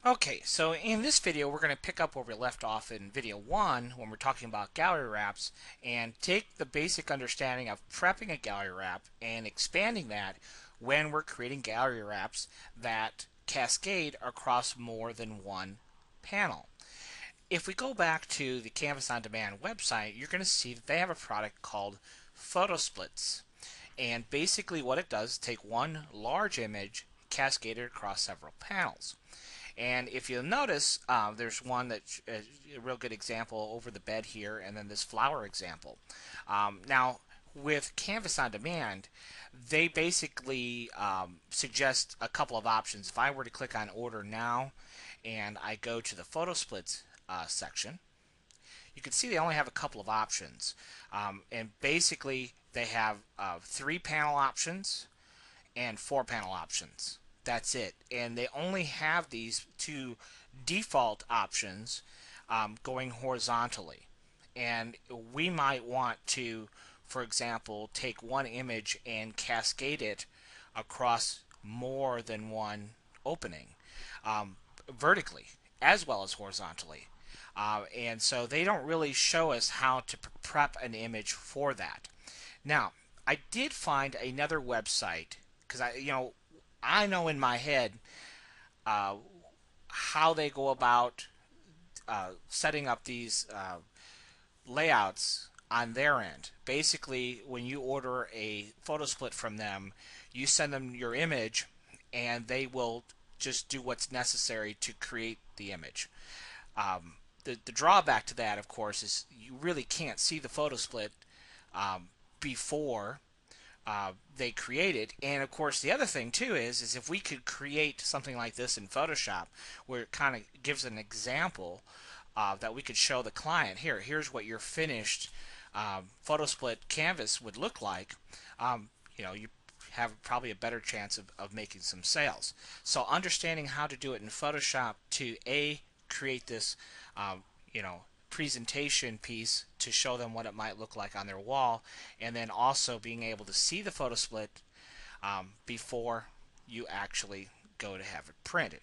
Okay, so in this video we're going to pick up where we left off in video 1 when we're talking about gallery wraps and take the basic understanding of prepping a gallery wrap and expanding that when we're creating gallery wraps that cascade across more than one panel. If we go back to the Canvas On Demand website, you're going to see that they have a product called Photo Splits. And basically what it does is take one large image, cascade it across several panels. And if you'll notice, there's one that's a real good example over the bed here, and then this flower example. Now, with Canvas On Demand, they basically suggest a couple of options. If I were to click on Order Now, and I go to the Photo Splits section, you can see they only have a couple of options. And basically, they have 3-panel options and 4-panel options. That's it. And they only have these two default options going horizontally. And we might want to, for example, take one image and cascade it across more than one opening vertically as well as horizontally. And so they don't really show us how to prep an image for that. Now, I did find another website because I know in my head uh, how they go about setting up these layouts on their end. Basically, when you order a photo split from them, you send them your image, and they will just do what's necessary to create the image. The drawback to that, of course, is you really can't see the photo split before they create it. And of course, the other thing too is if we could create something like this in Photoshop, where it kind of gives an example that we could show the client. Here's what your finished photo split canvas would look like. You have probably a better chance of making some sales. So understanding how to do it in Photoshop to create this presentation piece to show them what it might look like on their wall, and then also being able to see the photo split before you actually go to have it printed.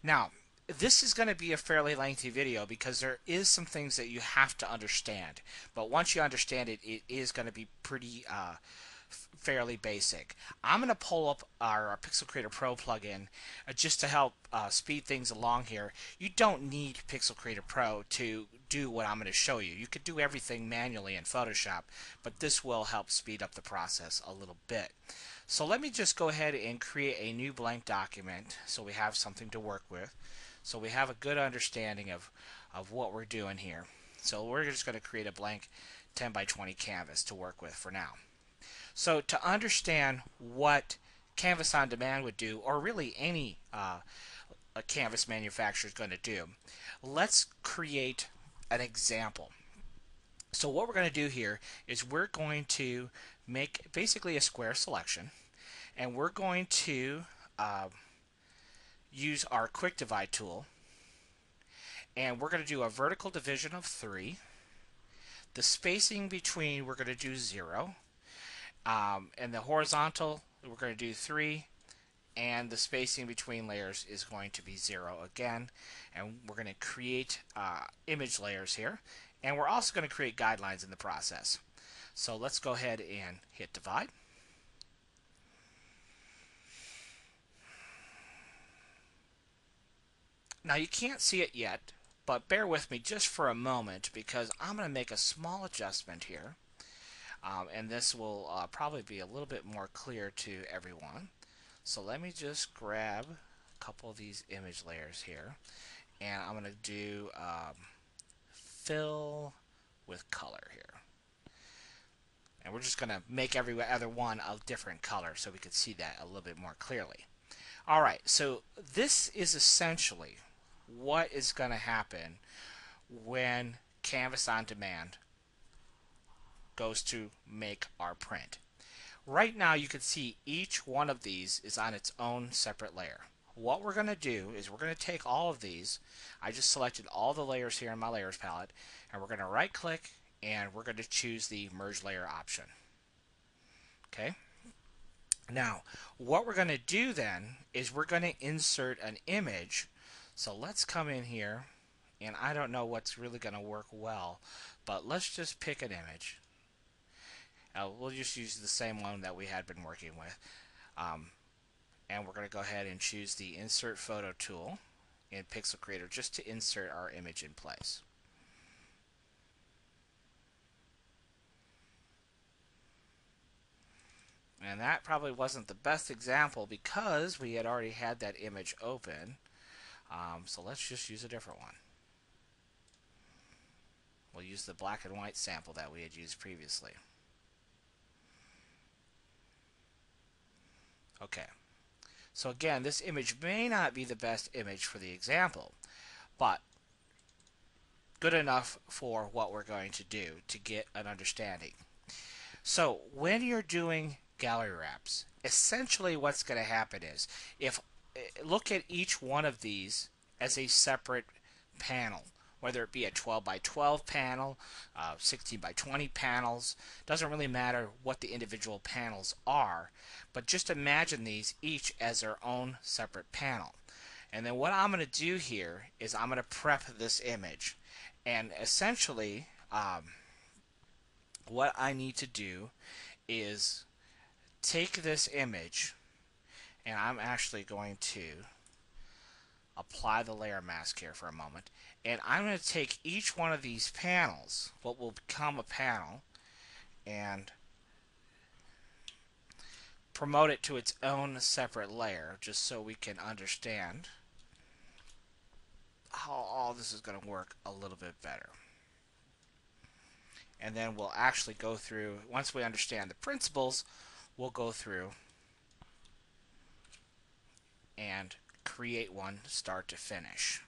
Now, this is going to be a fairly lengthy video because there is some things that you have to understand, but once you understand it, it is going to be pretty fairly basic. I'm going to pull up our Pixel Creator Pro plugin just to help speed things along here. You don't need Pixel Creator Pro to do what I'm going to show you. You could do everything manually in Photoshop, but this will help speed up the process a little bit. So let me just go ahead and create a new blank document so we have something to work with. So we have a good understanding of what we're doing here. So we're just going to create a blank 10 by 20 canvas to work with for now. So to understand what Canvas On Demand would do, or really any a canvas manufacturer is going to do, let's create an example. So what we're going to do here is we're going to make basically a square selection, and we're going to use our quick divide tool, and we're going to do a vertical division of 3. The spacing between we're going to do 0. And the horizontal, we're going to do 3, and the spacing between layers is going to be 0 again. And we're going to create image layers here, and we're also going to create guidelines in the process. So let's go ahead and hit divide. Now you can't see it yet, but bear with me just for a moment because I'm going to make a small adjustment here. And this will probably be a little bit more clear to everyone. So let me just grab a couple of these image layers here, and I'm going to do fill with color here. And we're just going to make every other one a different color so we can see that a little bit more clearly. Alright, so this is essentially what is going to happen when Canvas On Demand goes to make our print. Right now you can see each one of these is on its own separate layer. What we're going to do is we're going to take all of these. I just selected all the layers here in my layers palette, and we're going to right click and we're going to choose the merge layer option. Okay. Now what we're going to do then is we're going to insert an image So let's come in here, and I don't know what's really going to work well, but let's just pick an image. We'll just use the same one that we had been working with. And we're going to go ahead and choose the Insert Photo tool in Pixel Creator just to insert our image in place. And that probably wasn't the best example because we had already had that image open. So let's just use a different one. We'll use the black and white sample that we had used previously. Okay. So again, this image may not be the best image for the example, but good enough for what we're going to do to get an understanding. So when you're doing gallery wraps, essentially what's going to happen is, look at each one of these as a separate panel, whether it be a 12 by 12 panel, 16 by 20 panels. Doesn't really matter what the individual panels are, but just imagine these each as their own separate panel. And then what I'm going to do here is I'm going to prep this image, and essentially what I need to do is take this image, and I'm actually going to apply the layer mask here for a moment, and I'm going to take each one of these panels, what will become a panel, and promote it to its own separate layer, just so we can understand how all this is going to work a little bit better. And then we'll actually go through, once we understand the principles, we'll go through and create one start to finish.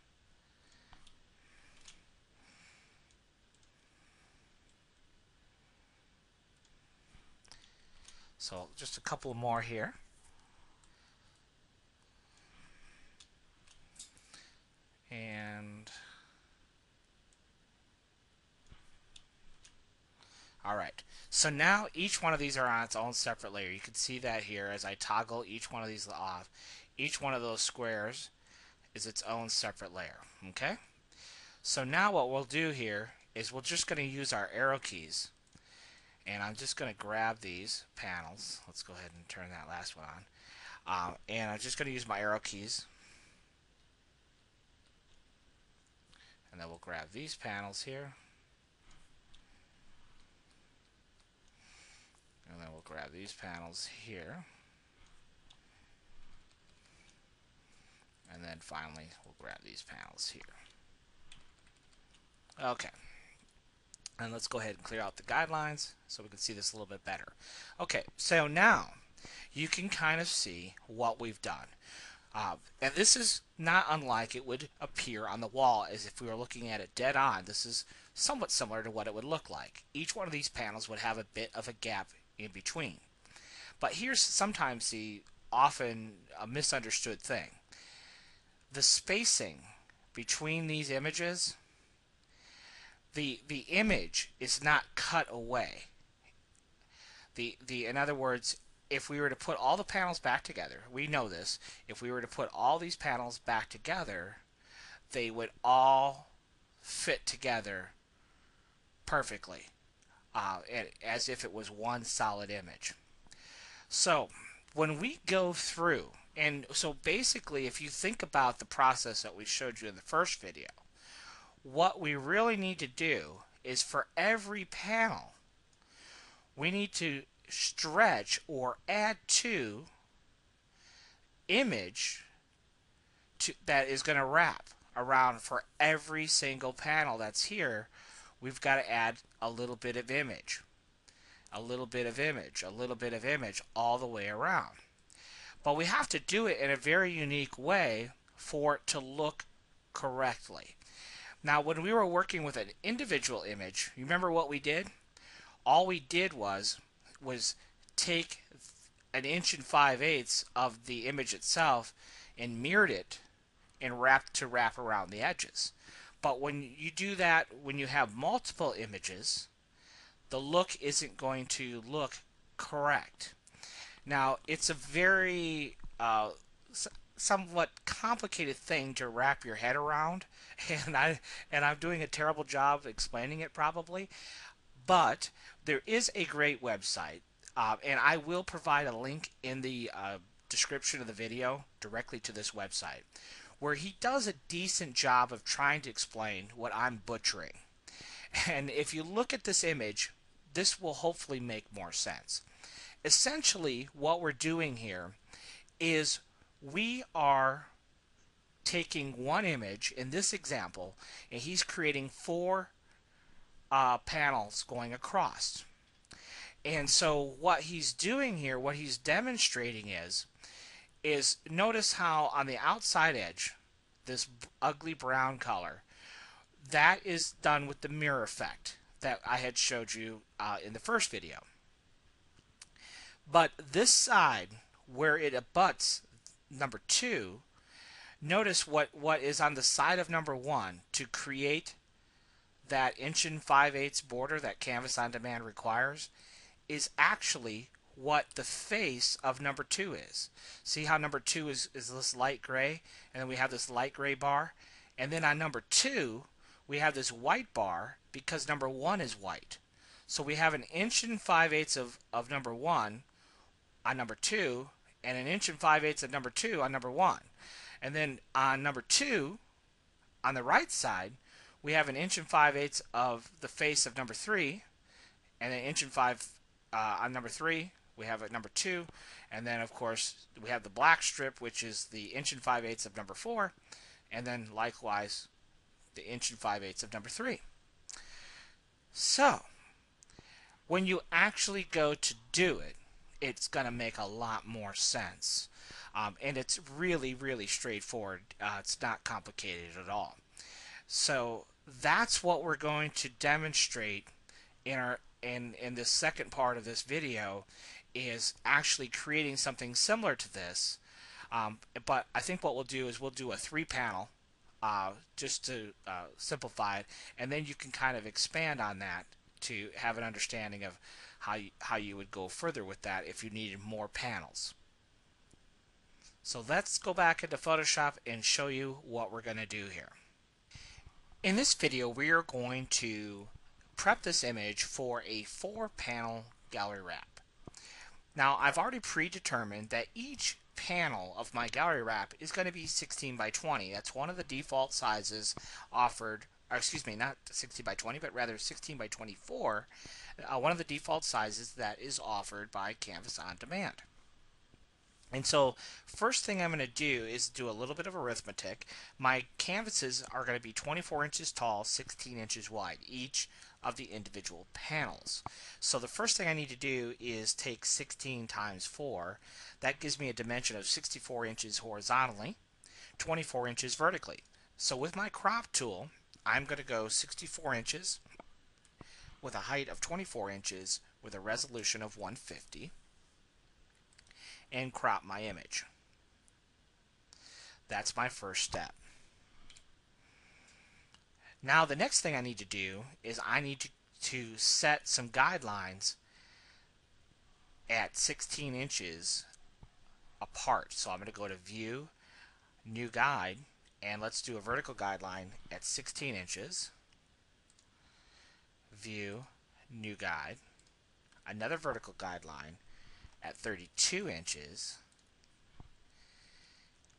So just a couple more here. And alright, so now each one of these are on its own separate layer. You can see that here as I toggle each one of these off. Each one of those squares is its own separate layer. Okay? So now what we'll do here is we're just going to use our arrow keys. And I'm just going to grab these panels. Let's go ahead and turn that last one on. And I'm just going to use my arrow keys. And then we'll grab these panels here. And then we'll grab these panels here. And then finally, we'll grab these panels here. Okay. And let's go ahead and clear out the guidelines so we can see this a little bit better. Okay, so now you can kind of see what we've done. And this is not unlike it would appear on the wall as if we were looking at it dead on. This is somewhat similar to what it would look like. Each one of these panels would have a bit of a gap in between. But here's sometimes the often misunderstood thing. The spacing between these images, the image is not cut away. In other words, if we were to put all the panels back together, we know this, if we were to put all these panels back together, they would all fit together perfectly, as if it was one solid image. So when we go through, and so basically if you think about the process that we showed you in the first video, what we really need to do is for every panel, we need to stretch or add to image that is going to wrap around for every single panel that's here. We've got to add a little bit of image, a little bit of image, a little bit of image all the way around. But we have to do it in a very unique way for it to look correctly. Now, when we were working with an individual image, you remember what we did? All we did was take 1 5/8 inches of the image itself and mirrored it and wrap around the edges. But when you do that, when you have multiple images, the look isn't going to look correct. Now, it's a very somewhat complicated thing to wrap your head around, and I'm doing a terrible job explaining it probably. But there is a great website, and I will provide a link in the description of the video directly to this website, where he does a decent job of trying to explain what I'm butchering. And if you look at this image, this will hopefully make more sense. Essentially, what we're doing here is we are taking one image in this example, and he's creating four panels going across. And so what he's doing here, what he's demonstrating is notice how on the outside edge, this ugly brown color, that is done with the mirror effect that I had showed you in the first video. But this side, where it abuts number 2, notice what is on the side of number 1 to create that 1 5/8 border that Canvas on Demand requires is actually what the face of number 2 is. See how number 2 is this light gray, and then we have this light gray bar, and then on number 2 we have this white bar because number 1 is white. So we have 1 5/8 of number 1 on number 2, and 1 5/8 of number 2 on number 1. And then on number 2, on the right side, we have 1 5/8 of the face of number 3, and 1 5 on number 3. We have at number 2, and then of course we have the black strip, which is the 1 5/8 of number 4, and then likewise the 1 5/8 of number 3. So when you actually go to do it, it's going to make a lot more sense. And it's really, really straightforward. It's not complicated at all. So that's what we're going to demonstrate in this second part of this video, is actually creating something similar to this. But I think what we'll do is we'll do a 3-panel just to simplify it, and then you can kind of expand on that to have an understanding of how you would go further with that if you needed more panels. So let's go back into Photoshop and show you what we're going to do here. In this video, we are going to prep this image for a 4-panel gallery wrap. Now, I've already predetermined that each panel of my gallery wrap is going to be 16 by 20. That's one of the default sizes offered, or excuse me, not 16 by 20, but rather 16 by 24. One of the default sizes that is offered by Canvas on Demand. And so first thing I'm going to do is do a little bit of arithmetic. My canvases are going to be 24 inches tall, 16 inches wide, each of the individual panels. So the first thing I need to do is take 16 times 4. That gives me a dimension of 64 inches horizontally, 24 inches vertically. So with my crop tool, I'm going to go 64 inches with a height of 24 inches with a resolution of 150. And crop my image. That's my first step. Now the next thing I need to do is I need to set some guidelines at 16 inches apart. So I'm going to go to View, New Guide, and let's do a vertical guideline at 16 inches. View, New Guide, another vertical guideline at 32 inches,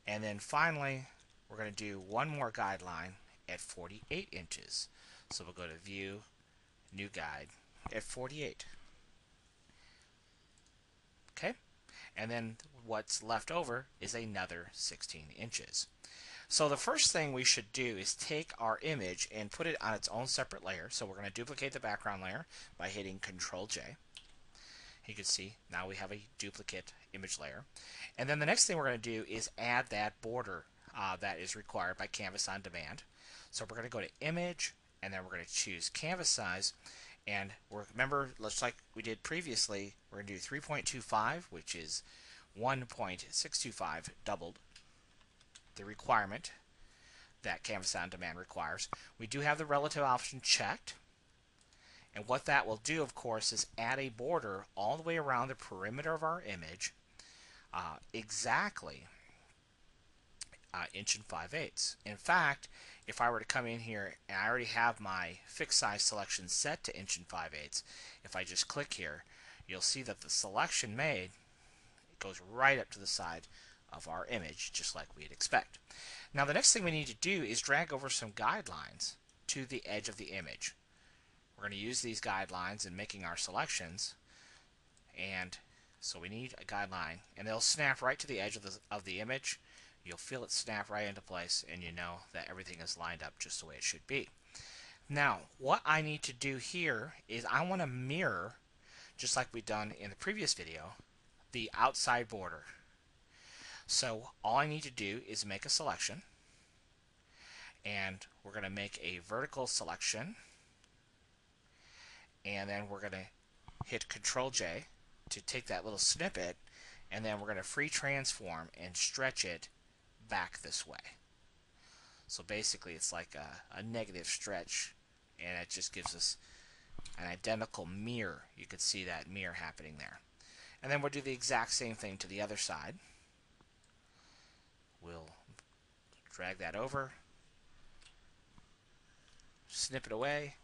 and then finally we're going to do one more guideline at 48 inches. So we'll go to View, New Guide at 48. Okay, and then what's left over is another 16 inches. So the first thing we should do is take our image and put it on its own separate layer. So we're going to duplicate the background layer by hitting Control-J. You can see now we have a duplicate image layer. And then the next thing we're going to do is add that border that is required by Canvas on Demand. So we're going to go to Image, and then we're going to choose Canvas Size. And remember, just like we did previously, we're going to do 3.25, which is 1.625 doubled the requirement that Canvas on Demand requires. We do have the relative option checked. And what that will do, of course, is add a border all the way around the perimeter of our image, exactly inch and 5/8. In fact, if I were to come in here and I already have my fixed size selection set to inch and 5/8, if I just click here, you'll see that the selection made goes right up to the side of our image, just like we'd expect. Now the next thing we need to do is drag over some guidelines to the edge of the image. We're going to use these guidelines in making our selections, and so we need a guideline, and they'll snap right to the edge of the image. You'll feel it snap right into place, and you know that everything is lined up just the way it should be. Now, what I need to do here is I want to mirror, just like we've done in the previous video, the outside border. So all I need to do is make a selection, and we're going to make a vertical selection, and then we're going to hit Control J to take that little snippet, and then we're going to free transform and stretch it back this way. So basically it's like a negative stretch, and it just gives us an identical mirror. You could see that mirror happening there. And then we'll do the exact same thing to the other side. We'll drag that over, snip it away,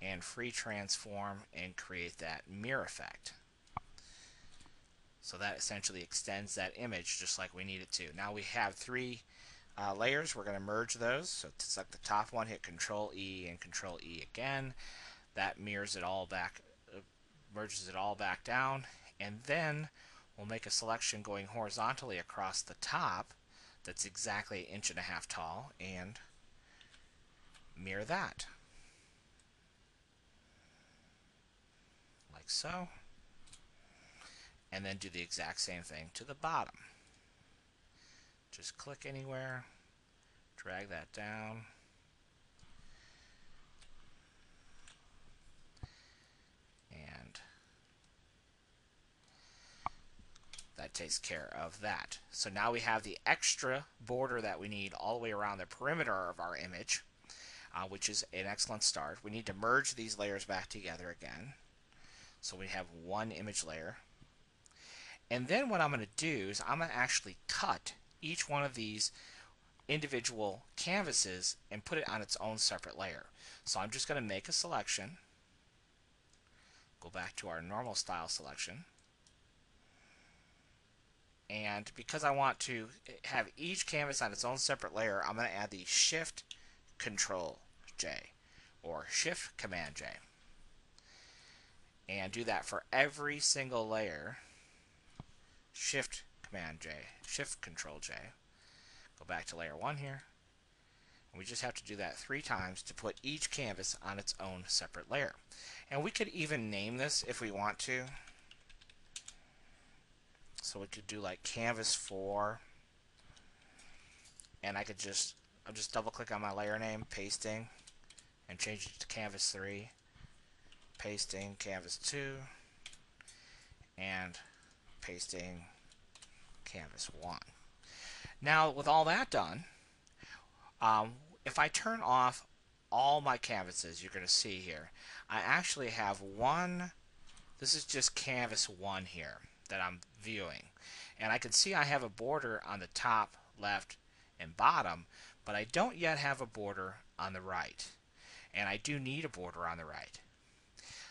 and free transform and create that mirror effect. So that essentially extends that image just like we need it to. Now we have three layers. We're going to merge those. So to select the top one, hit Control E and Control E again. That mirrors it all back, merges it all back down, and then we'll make a selection going horizontally across the top that's exactly 1.5 inches tall, and mirror that like so, and then do the exact same thing to the bottom. Just click anywhere, drag that down, and that takes care of that. So now we have the extra border that we need all the way around the perimeter of our image, which is an excellent start. We need to merge these layers back together again, so we have one image layer. And then what I'm going to do is I'm going to actually cut each one of these individual canvases and put it on its own separate layer. So I'm just going to make a selection, go back to our normal style selection, and because I want to have each canvas on its own separate layer, I'm going to add the Shift Control J or Shift Command J, and do that for every single layer. Shift Command J, Shift Control J. Go back to layer 1 here, and we just have to do that 3 times to put each canvas on its own separate layer. And we could even name this if we want to. So we could do like canvas 4, and I'm just double click on my layer name, pasting, and change it to canvas 3, pasting canvas 2, and pasting canvas 1. Now with all that done, if I turn off all my canvases, you're going to see here I actually have one. This is just canvas 1 here that I'm viewing, and I can see I have a border on the top, left, and bottom, but I don't yet have a border on the right, and I do need a border on the right.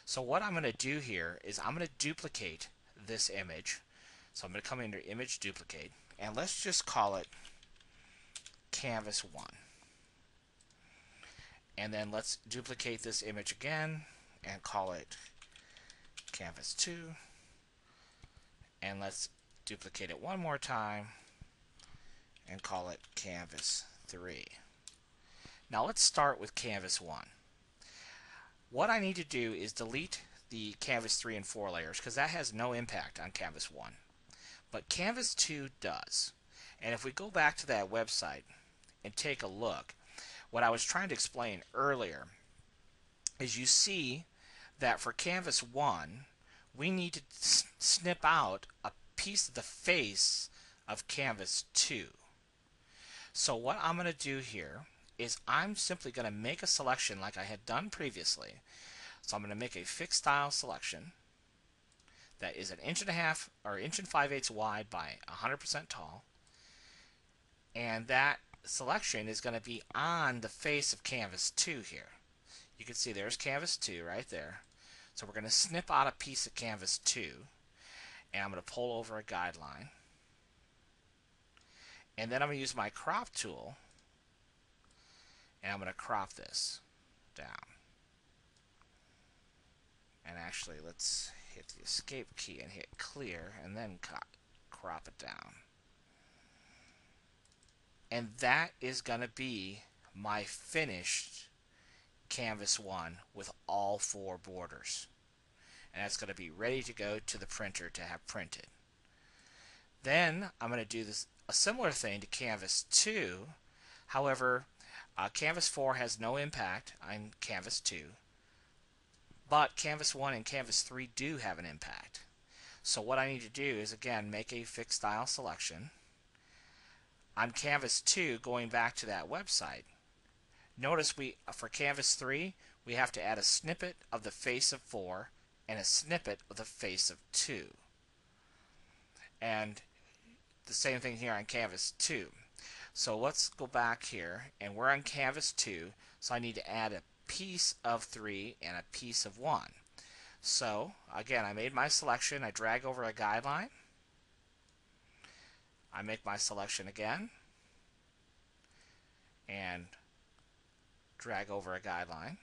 So what I'm going to do here is I'm going to duplicate this image. So I'm going to come into Image Duplicate, and let's just call it Canvas 1. And then let's duplicate this image again and call it Canvas 2. And let's duplicate it one more time and call it Canvas 3. Now let's start with Canvas 1. What I need to do is delete the Canvas 3 and 4 layers because that has no impact on Canvas 1. But Canvas 2 does. And if we go back to that website and take a look, what I was trying to explain earlier is you see that for Canvas 1, we need to snip out a piece of the face of Canvas 2. So what I'm going to do here is I'm simply going to make a selection like I had done previously. So I'm going to make a fixed style selection that is 1.5 inches or 1 5/8 wide by 100% tall, And that selection is going to be on the face of canvas 2 here. You can see there's canvas 2 right there. So we're going to snip out a piece of canvas 2, and I'm going to pull over a guideline. And then I'm going to use my crop tool, and I'm going to crop this down. And actually, let's hit the escape key and hit clear, and then crop it down. And that is going to be my finished canvas 1 with all 4 borders. And that's going to be ready to go to the printer to have printed. Then I'm going to do a similar thing to canvas 2. However, canvas 4 has no impact on canvas 2, but canvas 1 and canvas 3 do have an impact. So what I need to do is, again, make a fixed style selection. On canvas 2, going back to that website, notice for canvas 3, we have to add a snippet of the face of 4 and a snippet of the face of 2. And the same thing here on canvas 2. So let's go back here, and we're on canvas 2, so I need to add a piece of 3 and a piece of 1. So again, I made my selection, I drag over a guideline, I make my selection again, and drag over a guideline,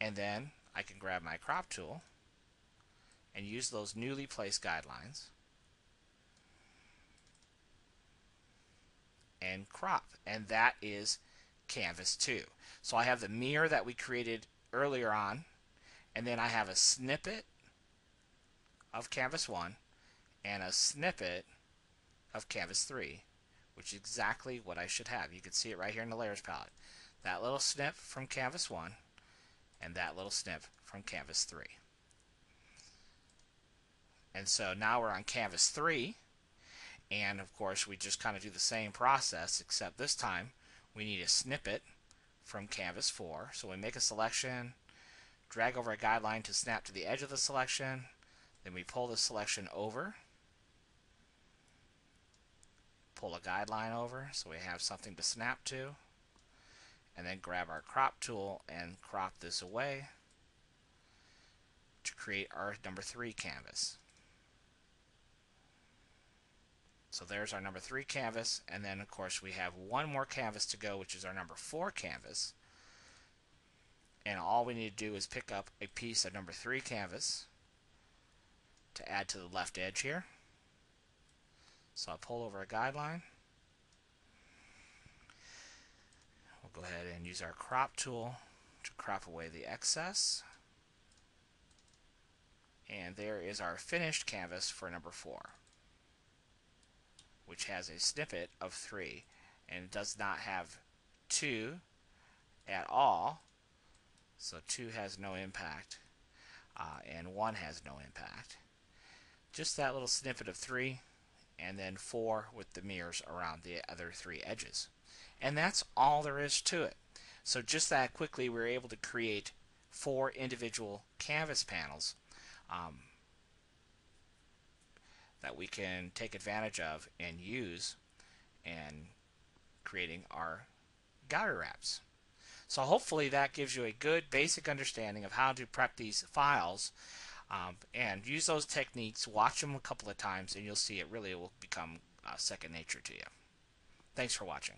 and then I can grab my crop tool and use those newly placed guidelines and crop, and that is canvas 2. So I have the mirror that we created earlier on, and then I have a snippet of canvas 1 and a snippet of canvas 3, which is exactly what I should have. You can see it right here in the layers palette. That little snip from canvas 1 and that little snip from canvas 3. And so now we're on canvas 3, and of course we just kind of do the same process, except this time we need a snippet from canvas 4. So we make a selection, drag over a guideline to snap to the edge of the selection, then we pull the selection over, pull a guideline over so we have something to snap to, and then grab our crop tool and crop this away to create our number 3 canvas. So there's our number 3 canvas, and then of course we have one more canvas to go, which is our number 4 canvas. And all we need to do is pick up a piece of number 3 canvas to add to the left edge here. So I'll pull over a guideline. We'll go ahead and use our crop tool to crop away the excess. And there is our finished canvas for number 4, which has a snippet of 3, and it does not have 2 at all. So 2 has no impact, and 1 has no impact. Just that little snippet of 3, and then 4 with the mirrors around the other 3 edges. And that's all there is to it. So just that quickly, we were able to create 4 individual canvas panels that we can take advantage of and use in creating our gallery wraps. So hopefully that gives you a good basic understanding of how to prep these files, and use those techniques, watch them a couple of times, and you'll see it really will become second nature to you. Thanks for watching.